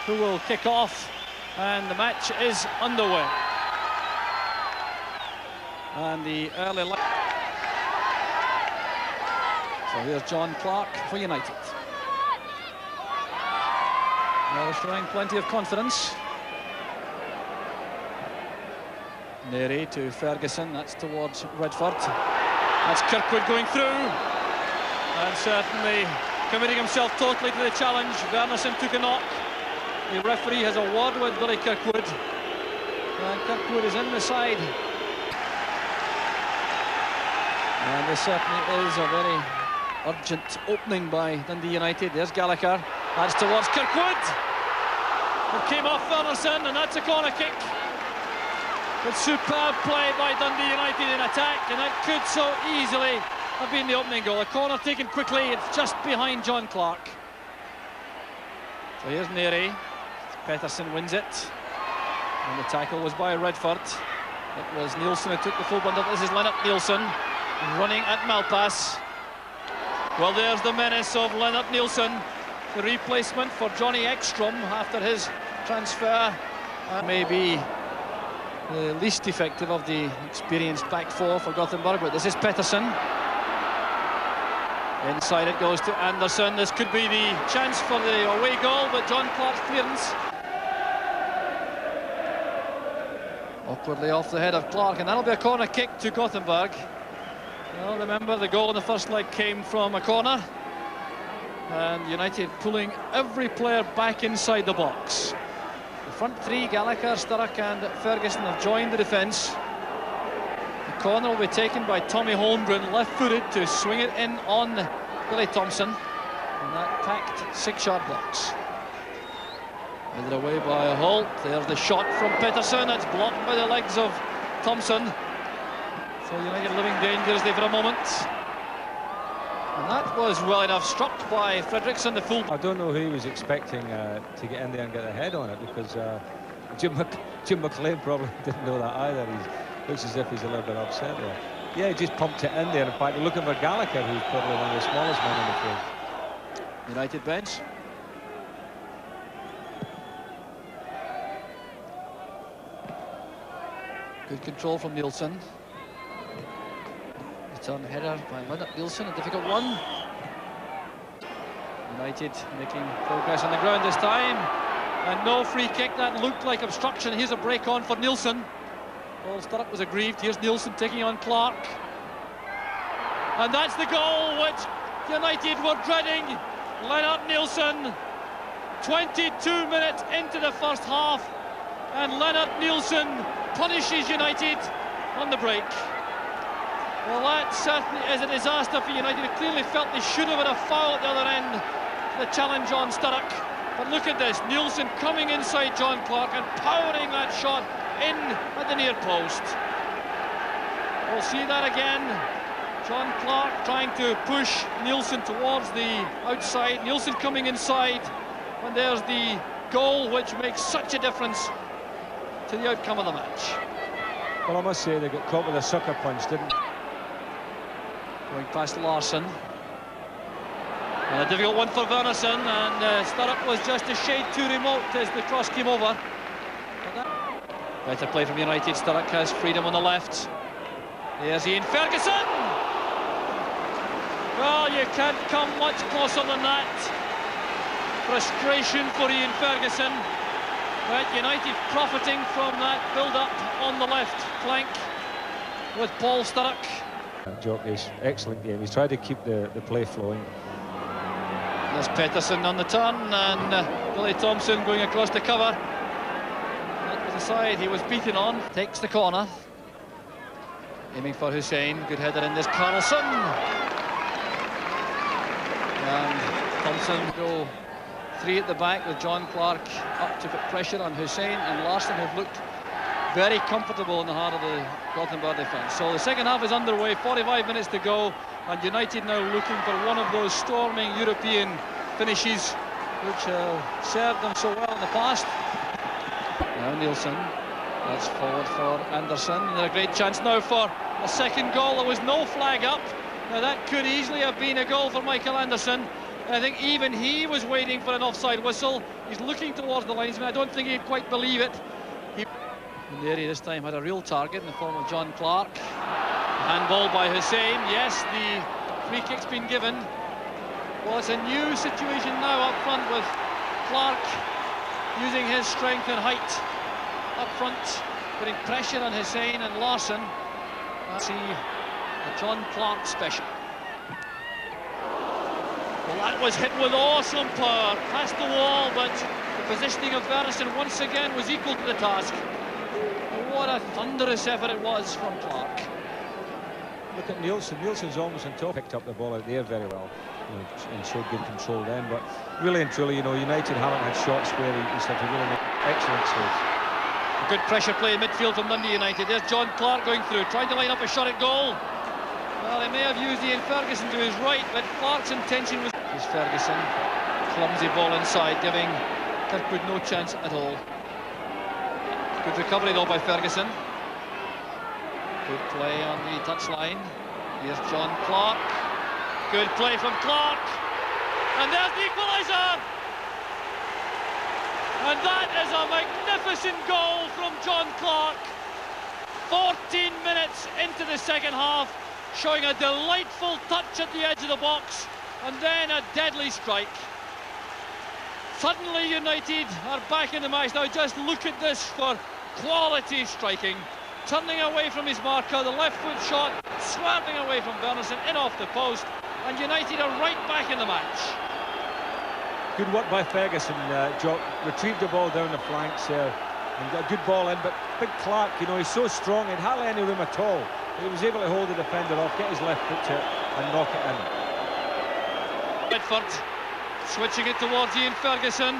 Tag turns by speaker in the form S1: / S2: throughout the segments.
S1: who will kick off, and the match is underway. And the early light. So here's John Clark for United. Well, showing plenty of confidence. Neri to Ferguson, that's towards Redford. That's Kirkwood going through, and certainly committing himself totally to the challenge. Wernerson took a knock. The referee has a word with Billy Kirkwood, and Kirkwood is in the side. And this certainly is a very urgent opening by Dundee United. There's Gallagher, that's towards Kirkwood. It came off Wernerson, and that's a corner kick. It's superb play by Dundee United in attack, and that could so easily have been the opening goal. A corner taken quickly, it's just behind John Clark. So here's Neri. Pettersson wins it, and the tackle was by Redford. It was Nilsson who took the full bundle. This is Lennart Nilsson running at Malpass. Well, there's the menace of Lennart Nilsson, the replacement for Johnny Ekstrom after his transfer. Maybe the least effective of the experienced back four for Gothenburg, but this is Pettersson. Inside it goes to Anderson. This could be the chance for the away goal, but John Clark's clearance awkwardly off the head of Clark, and that'll be a corner kick to Gothenburg. Well, remember, the goal in the first leg came from a corner, and United pulling every player back inside the box. The front three, Gallagher, Sturrock and Ferguson, have joined the defence. The corner will be taken by Tommy Holmgren, left-footed, to swing it in on Billy Thompson, and that packed 6-yard box. Headed away by Holt. There's the shot from Pettersson. It's blocked by the legs of Thompson. So United living dangerously for a moment. And that was well enough struck by Fredriksson, the full.
S2: I don't know who he was expecting to get in there and get a head on it, because Jim McLean probably didn't know that either. He looks as if he's a little bit upset there. Yeah, he just pumped it in there. In fact, looking for Gallagher, who's probably one of the smallest men in the field.
S1: United bench. Good control from Nilsson. Return header by Lennart Nilsson, a difficult one. United making progress on the ground this time, and no free kick. That looked like obstruction. Here's a break on for Nilsson. Well, Sturrock was aggrieved. Here's Nilsson taking on Clark, and that's the goal which United were dreading. Lennart Nilsson, 22 minutes into the first half, and Lennart Nilsson punishes United on the break. Well, that certainly is a disaster for United. It clearly felt they should have had a foul at the other end. The challenge on Sturrock. But look at this, Nilsson coming inside John Clark and powering that shot in at the near post. We'll see that again. John Clark trying to push Nilsson towards the outside. Nilsson coming inside. And there's the goal which makes such a difference to the outcome of the match.
S2: Well, I must say they got caught with a sucker punch, didn't they?
S1: Going past Larsson. And a difficult one for Wernerson, and Sturrock was just a shade too remote as the cross came over. Better play from United. Sturrock has freedom on the left. There's Ian Ferguson. Well, you can't come much closer than that. Frustration for Ian Ferguson. But United profiting from that build-up on the left flank with Paul Sturrock.
S2: Jockey's excellent game. He's tried to keep the play flowing.
S1: There's Pettersson on the turn, and Billy Thompson going across the cover. That was the side he was beaten on. Takes the corner. Aiming for Hussein. Good header in this, Carlson. And Thompson go three at the back with John Clark up to put pressure on Hussein and Larsson, who've looked very comfortable in the heart of the Gothenburg defence. So the second half is underway, 45 minutes to go, and United now looking for one of those storming European finishes which served them so well in the past. Now Nilsson, that's forward for Anderson, and a great chance now for a second goal. There was no flag up. Now that could easily have been a goal for Michael Anderson. I think even he was waiting for an offside whistle. He's looking towards the linesman. I don't think he'd quite believe it. Neri this time had a real target in the form of John Clark. Handball by Hussein. Yes, the free kick's been given. Well, it's a new situation now up front with Clark using his strength and height up front, putting pressure on Hussein and Larson. See a John Clark special. Well, that was hit with awesome power, past the wall, but the positioning of Verneson once again was equal to the task. What a thunderous effort it was from Clark.
S2: Look at Nilsson. Nilsson's almost on top. Picked up the ball out there very well, and showed good control then. But really and truly, United haven't had shots where he's had to really make excellent saves.
S1: A good pressure play in midfield from Dundee United. There's John Clark going through, trying to line up a shot at goal. Well, they may have used Ian Ferguson to his right, but Clark's intention was... Here's Ferguson, clumsy ball inside, giving Kirkwood no chance at all. Good recovery though by Ferguson. Good play on the touchline. Here's John Clark. Good play from Clark. And there's the equaliser. And that is a magnificent goal from John Clark. 14 minutes into the second half, showing a delightful touch at the edge of the box, and then a deadly strike. Suddenly United are back in the match. Now just look at this for quality striking. Turning away from his marker, the left foot shot, swerving away from Verneson, in off the post, and United are right back in the match.
S2: Good work by Ferguson. Retrieved the ball down the flanks and got a good ball in, but big Clark, he's so strong, he had hardly any room at all. He was able to hold the defender off, get his left foot to it, and knock it in.
S1: Bedford switching it towards Ian Ferguson.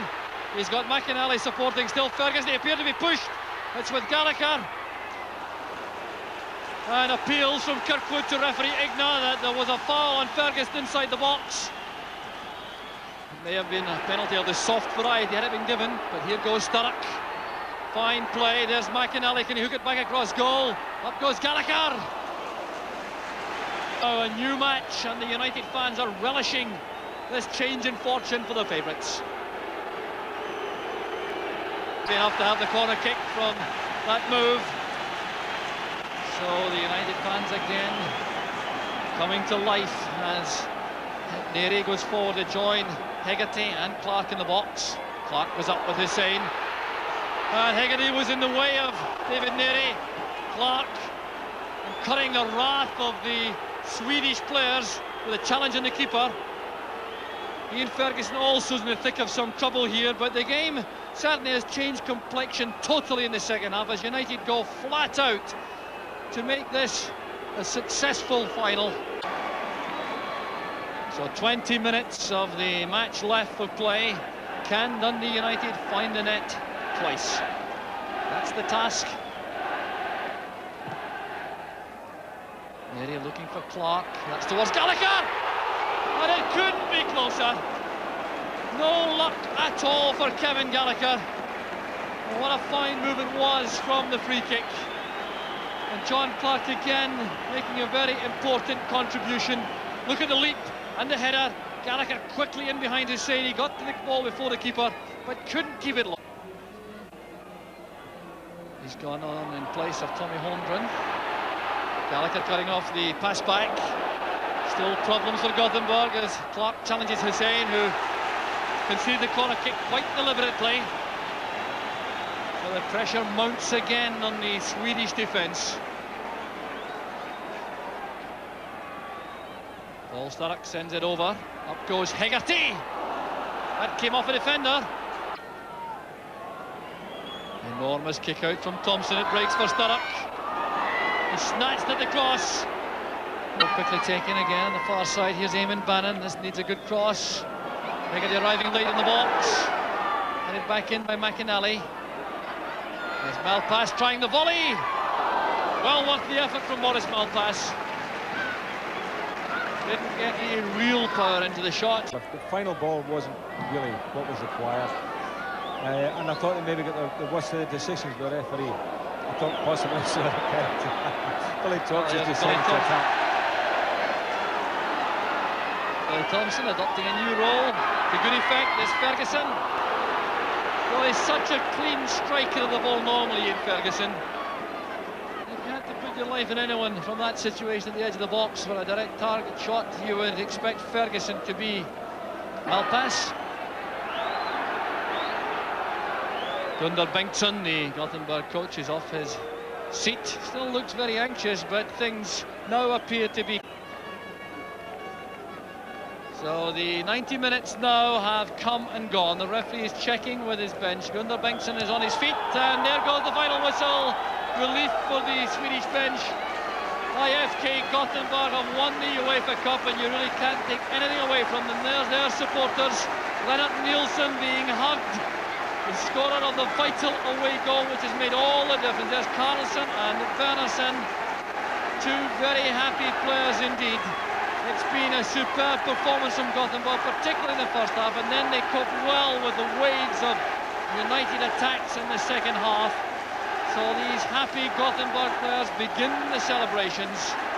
S1: He's got McInally supporting still Ferguson. He appeared to be pushed. It's with Gallagher. And appeals from Kirkwood to referee Igna that there was a foul on Ferguson inside the box. It may have been a penalty of the soft variety had it been given, but here goes Sturrock. Fine play, there's McInally, can he hook it back across goal? Up goes Gallagher. Oh, a new match, and the United fans are relishing this change in fortune for the favourites. Enough to have the corner kick from that move. So the United fans again coming to life as Neri goes forward to join Hegarty and Clark in the box. Clark was up with Hussein. And Hegarty was in the way of David Neri. Clark incurring the wrath of the Swedish players with a challenge on the keeper. Ian Ferguson also is in the thick of some trouble here, but the game certainly has changed complexion totally in the second half as United go flat out to make this a successful final. So 20 minutes of the match left of play. Can Dundee United find the net twice? That's the task. Neri looking for Clark. That's towards Gallagher! And it couldn't be closer. No luck at all for Kevin Gallagher. And what a fine move it was from the free kick. And John Clark again making a very important contribution. Look at the leap and the header. Gallagher quickly in behind Hussein. He got to the ball before the keeper, but couldn't keep it long. He's gone on in place of Tommy Holmgren. Gallagher cutting off the pass back. Still problems for Gothenburg as Clark challenges Hussein, who conceded the corner kick quite deliberately. So the pressure mounts again on the Swedish defence. Paul Sturrock sends it over. Up goes Hegarty. That came off a defender. Enormous kick out from Thompson. It breaks for Sturrock. He snatched at the cross. Quickly taken again on the far side. Here's Eamon Bannon. This needs a good cross. Hegarty arriving late in the box. Headed back in by McInally. There's Malpass trying the volley. Well worth the effort from Maurice Malpass. Didn't get any real power into the shot.
S2: The final ball wasn't really what was required. And I thought they maybe got the worst of the decisions by the referee. I thought possibly so. Billy Thompson decided to attack.
S1: Billy Thompson adopting a new role to good effect. There's Ferguson. There is such a clean striker of the ball normally in Ferguson. If you had to put your life in anyone from that situation at the edge of the box for a direct target shot, you would expect Ferguson to be Malpass. Gunnar Bengtsson, the Gothenburg coach, is off his seat. Still looks very anxious, but things now appear to be. So the 90 minutes now have come and gone. The referee is checking with his bench. Gunnar Bengtsson is on his feet, and there goes the final whistle. Relief for the Swedish bench. IFK Göteborg have won the UEFA Cup, and you really can't take anything away from them. There's their supporters. Lennart Nilsson being hugged. The scorer of the vital away goal, which has made all the difference. There's Carlson and Wernersen, two very happy players indeed. It's been a superb performance from Gothenburg, particularly in the first half, and then they coped well with the waves of United attacks in the second half. So these happy Gothenburg players begin the celebrations.